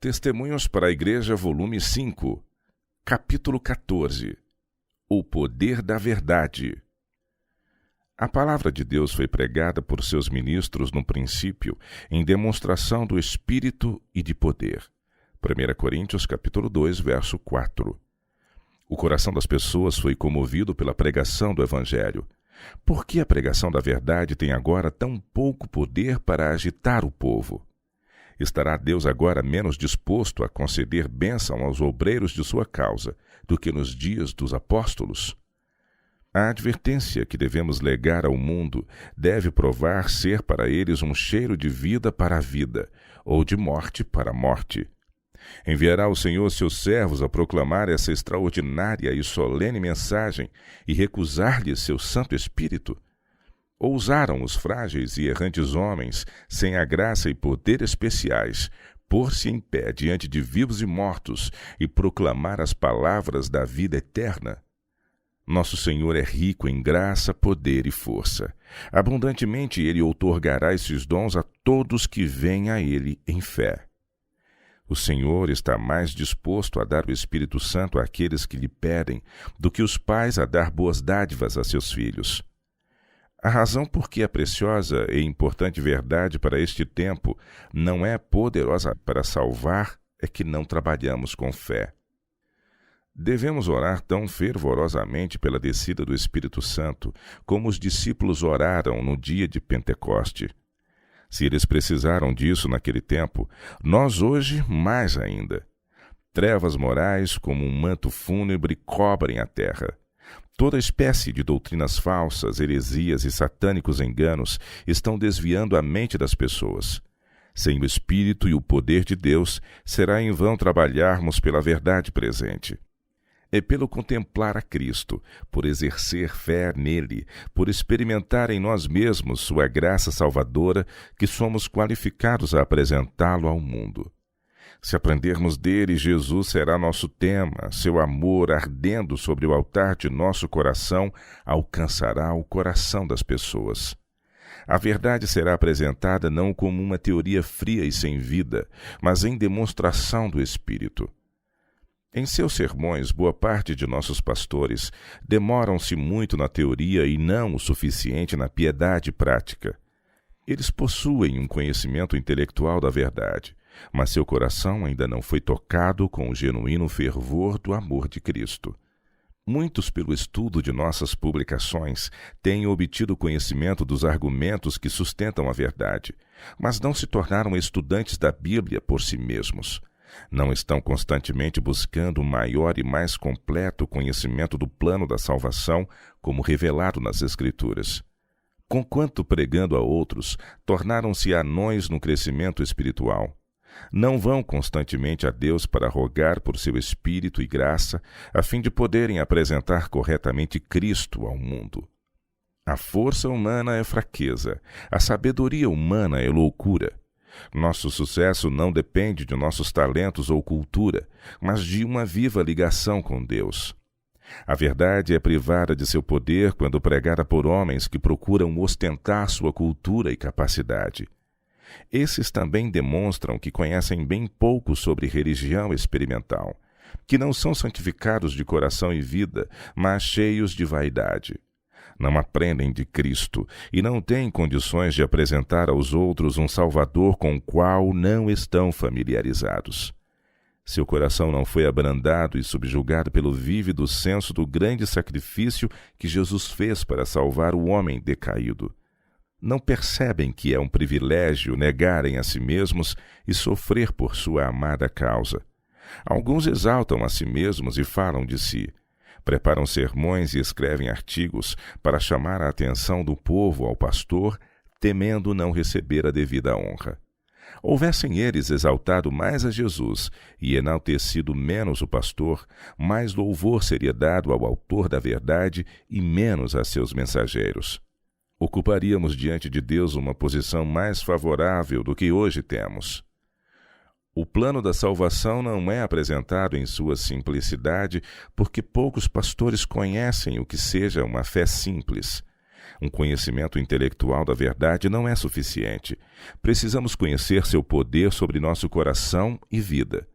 Testemunhos para a Igreja, volume 5, capítulo 14. O poder da verdade. A palavra de Deus foi pregada por seus ministros no princípio, em demonstração do Espírito e de poder. 1 Coríntios capítulo 2, verso 4. O coração das pessoas foi comovido pela pregação do Evangelho. Por que a pregação da verdade tem agora tão pouco poder para agitar o povo? Estará Deus agora menos disposto a conceder bênção aos obreiros de sua causa do que nos dias dos apóstolos? A advertência que devemos legar ao mundo deve provar ser para eles um cheiro de vida para a vida, ou de morte para a morte. Enviará o Senhor seus servos a proclamar essa extraordinária e solene mensagem e recusar-lhes seu Santo Espírito? Ousaram os frágeis e errantes homens, sem a graça e poder especiais, pôr-se em pé diante de vivos e mortos e proclamar as palavras da vida eterna? Nosso Senhor é rico em graça, poder e força. Abundantemente Ele outorgará esses dons a todos que vêm a Ele em fé. O Senhor está mais disposto a dar o Espírito Santo àqueles que lhe pedem do que os pais a dar boas dádivas a seus filhos. A razão por que a preciosa e importante verdade para este tempo não é poderosa para salvar é que não trabalhamos com fé. Devemos orar tão fervorosamente pela descida do Espírito Santo como os discípulos oraram no dia de Pentecoste. Se eles precisaram disso naquele tempo, nós hoje mais ainda. Trevas morais como um manto fúnebre cobrem a terra. Toda espécie de doutrinas falsas, heresias e satânicos enganos estão desviando a mente das pessoas. Sem o Espírito e o poder de Deus, será em vão trabalharmos pela verdade presente. É pelo contemplar a Cristo, por exercer fé nele, por experimentar em nós mesmos sua graça salvadora, que somos qualificados a apresentá-lo ao mundo. Se aprendermos dele, Jesus será nosso tema, seu amor ardendo sobre o altar de nosso coração alcançará o coração das pessoas. A verdade será apresentada não como uma teoria fria e sem vida, mas em demonstração do Espírito. Em seus sermões, boa parte de nossos pastores demoram-se muito na teoria e não o suficiente na piedade prática. Eles possuem um conhecimento intelectual da verdade, mas seu coração ainda não foi tocado com o genuíno fervor do amor de Cristo. Muitos, pelo estudo de nossas publicações, têm obtido conhecimento dos argumentos que sustentam a verdade, mas não se tornaram estudantes da Bíblia por si mesmos. Não estão constantemente buscando um maior e mais completo conhecimento do plano da salvação, como revelado nas Escrituras. Conquanto pregando a outros, tornaram-se anões no crescimento espiritual. Não vão constantemente a Deus para rogar por seu Espírito e graça, a fim de poderem apresentar corretamente Cristo ao mundo. A força humana é fraqueza, a sabedoria humana é loucura. Nosso sucesso não depende de nossos talentos ou cultura, mas de uma viva ligação com Deus. A verdade é privada de seu poder quando pregada por homens que procuram ostentar sua cultura e capacidade. Esses também demonstram que conhecem bem pouco sobre religião experimental, que não são santificados de coração e vida, mas cheios de vaidade. Não aprendem de Cristo e não têm condições de apresentar aos outros um Salvador com o qual não estão familiarizados. Seu coração não foi abrandado e subjugado pelo vívido senso do grande sacrifício que Jesus fez para salvar o homem decaído. Não percebem que é um privilégio negarem a si mesmos e sofrer por sua amada causa. Alguns exaltam a si mesmos e falam de si. Preparam sermões e escrevem artigos para chamar a atenção do povo ao pastor, temendo não receber a devida honra. Houvessem eles exaltado mais a Jesus e enaltecido menos o pastor, mais louvor seria dado ao autor da verdade e menos a seus mensageiros. Ocuparíamos diante de Deus uma posição mais favorável do que hoje temos. O plano da salvação não é apresentado em sua simplicidade porque poucos pastores conhecem o que seja uma fé simples. Um conhecimento intelectual da verdade não é suficiente. Precisamos conhecer seu poder sobre nosso coração e vida.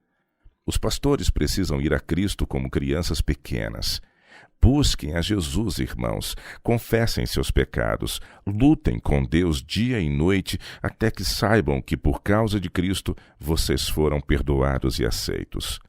Os pastores precisam ir a Cristo como crianças pequenas. Busquem a Jesus, irmãos, confessem seus pecados, lutem com Deus dia e noite, até que saibam que por causa de Cristo vocês foram perdoados e aceitos.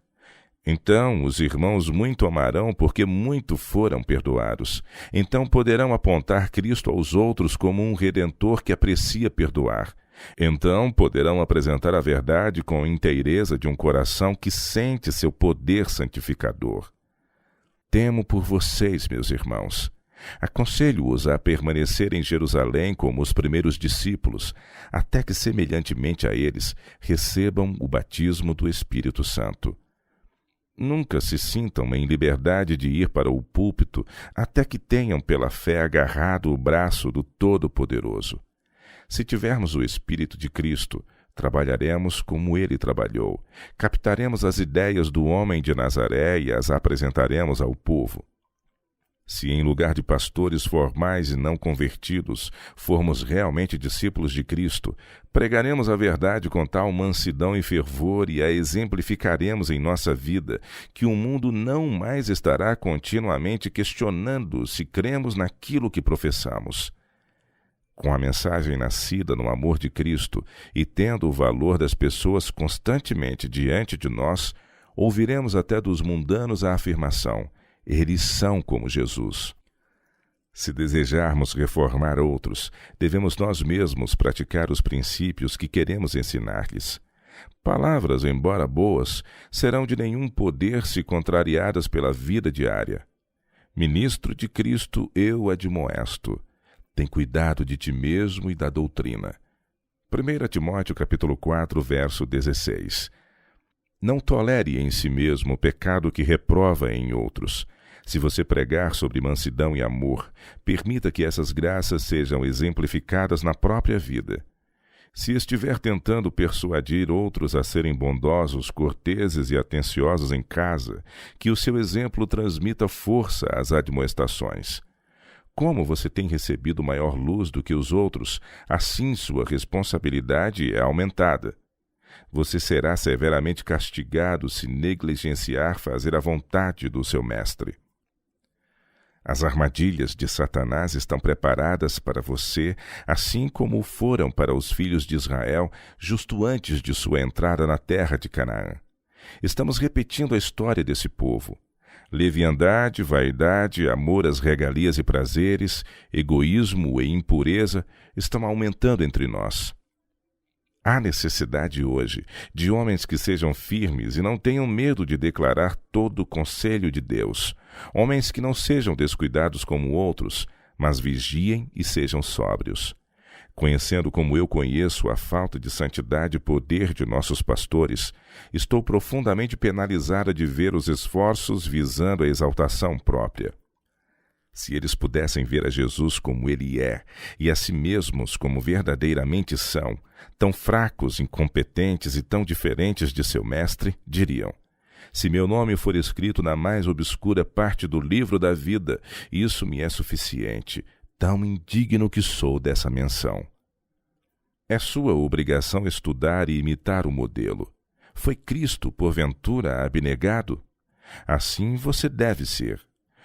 Então os irmãos muito amarão, porque muito foram perdoados. Então poderão apontar Cristo aos outros como um Redentor que aprecia perdoar. Então poderão apresentar a verdade com inteireza de um coração que sente seu poder santificador. Temo por vocês, meus irmãos. Aconselho-os a permanecer em Jerusalém como os primeiros discípulos, até que, semelhantemente a eles, recebam o batismo do Espírito Santo. Nunca se sintam em liberdade de ir para o púlpito até que tenham pela fé agarrado o braço do Todo-Poderoso. Se tivermos o Espírito de Cristo, trabalharemos como ele trabalhou, captaremos as ideias do homem de Nazaré e as apresentaremos ao povo. Se em lugar de pastores formais e não convertidos, formos realmente discípulos de Cristo, pregaremos a verdade com tal mansidão e fervor e a exemplificaremos em nossa vida, que o mundo não mais estará continuamente questionando se cremos naquilo que professamos. Com a mensagem nascida no amor de Cristo e tendo o valor das pessoas constantemente diante de nós, ouviremos até dos mundanos a afirmação: eles são como Jesus. Se desejarmos reformar outros, devemos nós mesmos praticar os princípios que queremos ensinar-lhes. Palavras, embora boas, serão de nenhum poder se contrariadas pela vida diária. Ministro de Cristo, eu admoesto: tem cuidado de ti mesmo e da doutrina. 1 Timóteo capítulo 4, verso 16. Não tolere em si mesmo o pecado que reprova em outros. Se você pregar sobre mansidão e amor, permita que essas graças sejam exemplificadas na própria vida. Se estiver tentando persuadir outros a serem bondosos, corteses e atenciosos em casa, que o seu exemplo transmita força às admoestações. Como você tem recebido maior luz do que os outros, assim sua responsabilidade é aumentada. Você será severamente castigado se negligenciar fazer a vontade do seu mestre. As armadilhas de Satanás estão preparadas para você, assim como foram para os filhos de Israel justo antes de sua entrada na terra de Canaã. Estamos repetindo a história desse povo. Leviandade, vaidade, amor às regalias e prazeres, egoísmo e impureza estão aumentando entre nós. Há necessidade hoje de homens que sejam firmes e não tenham medo de declarar todo o conselho de Deus. Homens que não sejam descuidados como outros, mas vigiem e sejam sóbrios. Conhecendo como eu conheço a falta de santidade e poder de nossos pastores, estou profundamente penalizada de ver os esforços visando a exaltação própria. Se eles pudessem ver a Jesus como ele é e a si mesmos como verdadeiramente são, tão fracos, incompetentes e tão diferentes de seu mestre, diriam: se meu nome for escrito na mais obscura parte do livro da vida, isso me é suficiente, tão indigno que sou dessa menção. É sua obrigação estudar e imitar o modelo. Foi Cristo, porventura, abnegado? Assim você deve ser.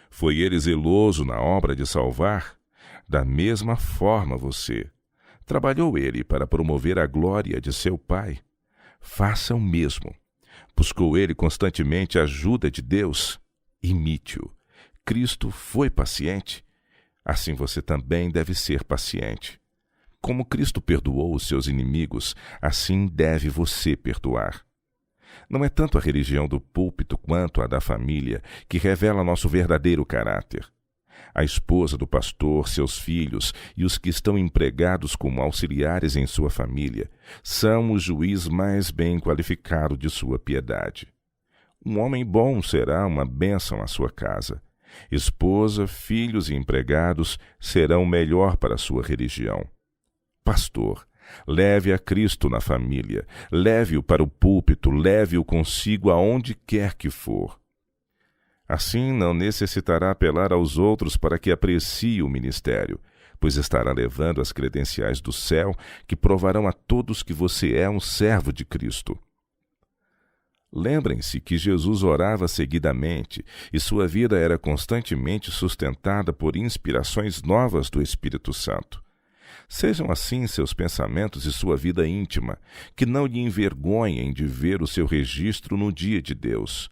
Foi ele zeloso na obra de salvar? Da mesma forma você. Trabalhou ele para promover a glória de seu Pai? Faça o mesmo. Buscou ele constantemente a ajuda de Deus? Imite-o. Cristo foi paciente? Assim você também deve ser paciente. Como Cristo perdoou os seus inimigos, assim deve você perdoar. Não é tanto a religião do púlpito quanto a da família que revela nosso verdadeiro caráter. A esposa do pastor, seus filhos e os que estão empregados como auxiliares em sua família são o juiz mais bem qualificado de sua piedade. Um homem bom será uma bênção à sua casa. Esposa, filhos e empregados serão o melhor para a sua religião. Pastor, leve a Cristo na família, leve-o para o púlpito, leve-o consigo aonde quer que for. Assim não necessitará apelar aos outros para que aprecie o ministério. pois estará levando as credenciais do céu que provarão a todos que você é um servo de Cristo. Lembrem-se que Jesus orava seguidamente e sua vida era constantemente sustentada por inspirações novas do Espírito Santo. Sejam assim seus pensamentos e sua vida íntima, que não lhe envergonhem de ver o seu registro no dia de Deus.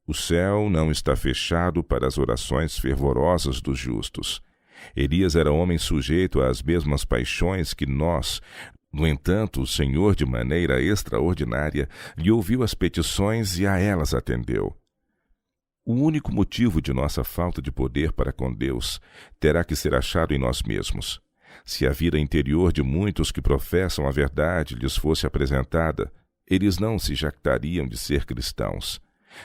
O céu não está fechado para as orações fervorosas dos justos. Elias era homem sujeito às mesmas paixões que nós. No entanto, o Senhor, de maneira extraordinária, lhe ouviu as petições e a elas atendeu. O único motivo de nossa falta de poder para com Deus terá que ser achado em nós mesmos. Se a vida interior de muitos que professam a verdade lhes fosse apresentada, eles não se jactariam de ser cristãos.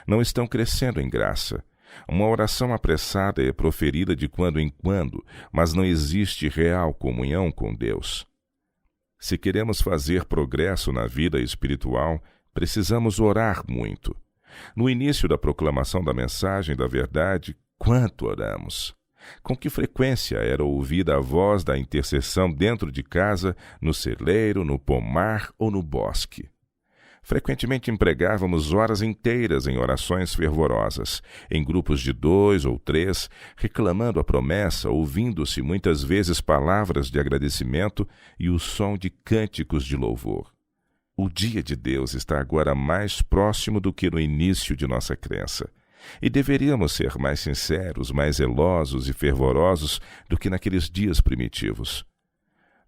Não estão crescendo em graça. Uma oração apressada é proferida de quando em quando, mas não existe real comunhão com Deus. Se queremos fazer progresso na vida espiritual, precisamos orar muito. No início da proclamação da mensagem da verdade, quanto oramos? Com que frequência era ouvida a voz da intercessão dentro de casa, no celeiro, no pomar ou no bosque? Frequentemente empregávamos horas inteiras em orações fervorosas, em grupos de 2 ou 3, reclamando a promessa, ouvindo-se muitas vezes palavras de agradecimento e o som de cânticos de louvor. O dia de Deus está agora mais próximo do que no início de nossa crença, e deveríamos ser mais sinceros, mais zelosos e fervorosos do que naqueles dias primitivos.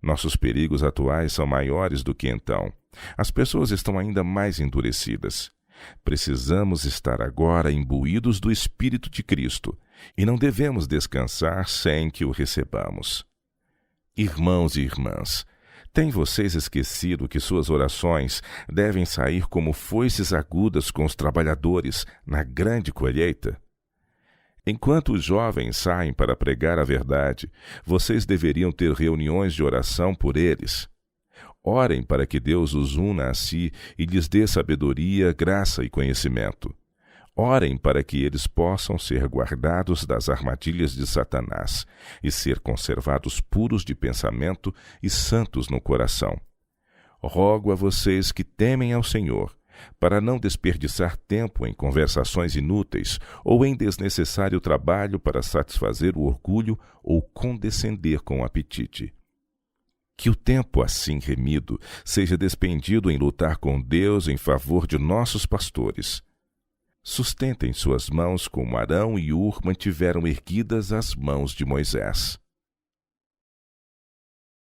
Nossos perigos atuais são maiores do que então. As pessoas estão ainda mais endurecidas. Precisamos estar agora imbuídos do Espírito de Cristo e não devemos descansar sem que o recebamos. Irmãos e irmãs, têm vocês esquecido que suas orações devem sair como foices agudas com os trabalhadores na grande colheita? Enquanto os jovens saem para pregar a verdade, vocês deveriam ter reuniões de oração por eles. Orem para que Deus os una a si e lhes dê sabedoria, graça e conhecimento. Orem para que eles possam ser guardados das armadilhas de Satanás e ser conservados puros de pensamento e santos no coração. Rogo a vocês que temem ao Senhor, para não desperdiçar tempo em conversações inúteis ou em desnecessário trabalho para satisfazer o orgulho ou condescender com o apetite. Que o tempo assim remido seja despendido em lutar com Deus em favor de nossos pastores. Sustentem suas mãos como Arão e Ur mantiveram erguidas as mãos de Moisés.